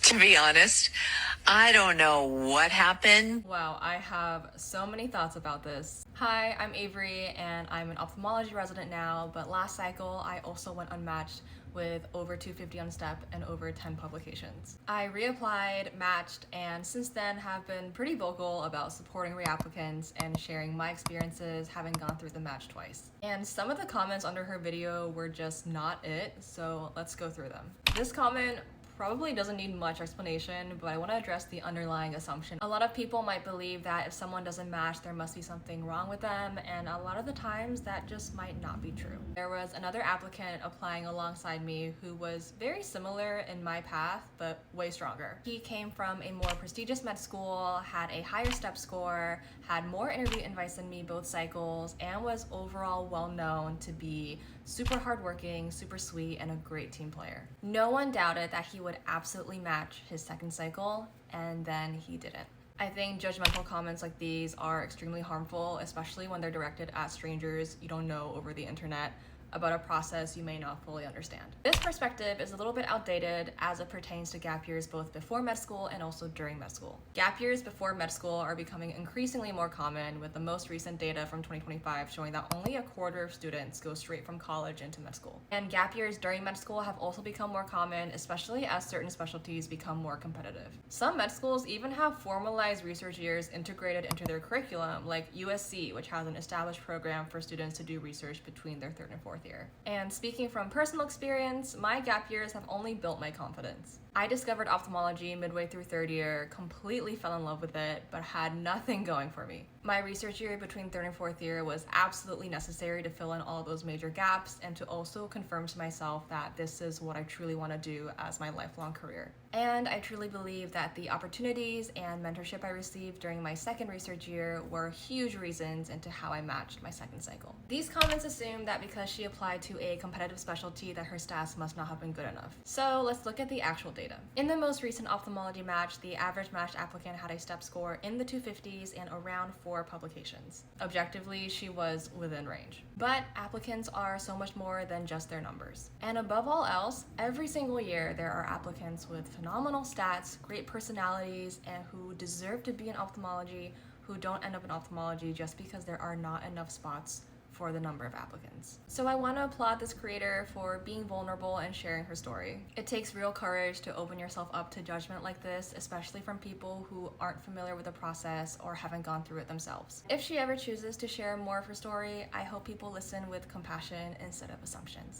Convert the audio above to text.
To be honest, I don't know what happened. Wow, I have so many thoughts about this. Hi, I'm Avery and I'm an ophthalmology resident now, but last cycle I also went unmatched with over 250 on STEP and over 10 publications. I reapplied, matched, and since then have been pretty vocal about supporting reapplicants and sharing my experiences having gone through the match twice. And some of the comments under her video were just not it, so let's go through them. This comment probably doesn't need much explanation, but I want to address the underlying assumption. A lot of people might believe that if someone doesn't match, there must be something wrong with them, and a lot of the times that just might not be true. There was another applicant applying alongside me who was very similar in my path, but way stronger. He came from a more prestigious med school, had a higher step score, had more interview invites than me both cycles, and was overall well known to be super hardworking, super sweet, and a great team player. No one doubted that he would absolutely match his second cycle, and then he didn't. I think judgmental comments like these are extremely harmful, especially when they're directed at strangers you don't know over the internet about a process you may not fully understand. This perspective is a little bit outdated as it pertains to gap years both before med school and also during med school. Gap years before med school are becoming increasingly more common, with the most recent data from 2025 showing that only a quarter of students go straight from college into med school. And gap years during med school have also become more common, especially as certain specialties become more competitive. Some med schools even have formalized research years integrated into their curriculum, like USC, which has an established program for students to do research between their third and fourth year. And speaking from personal experience, my gap years have only built my confidence. I discovered ophthalmology midway through third year, completely fell in love with it, but had nothing going for me. My research year between third and fourth year was absolutely necessary to fill in all those major gaps and to also confirm to myself that this is what I truly want to do as my lifelong career. And I truly believe that the opportunities and mentorship I received during my second research year were huge reasons into how I matched my second cycle. These comments assume that because she applied to a competitive specialty that her stats must not have been good enough. So let's look at the actual data. In the most recent ophthalmology match, the average matched applicant had a step score in the 250s and around 4 publications. Objectively, she was within range. But applicants are so much more than just their numbers. And above all else, every single year there are applicants with phenomenal stats, great personalities, and who deserve to be in ophthalmology who don't end up in ophthalmology just because there are not enough spots for the number of applicants. So I want to applaud this creator for being vulnerable and sharing her story. It takes real courage to open yourself up to judgment like this, especially from people who aren't familiar with the process or haven't gone through it themselves. If she ever chooses to share more of her story, I hope people listen with compassion instead of assumptions.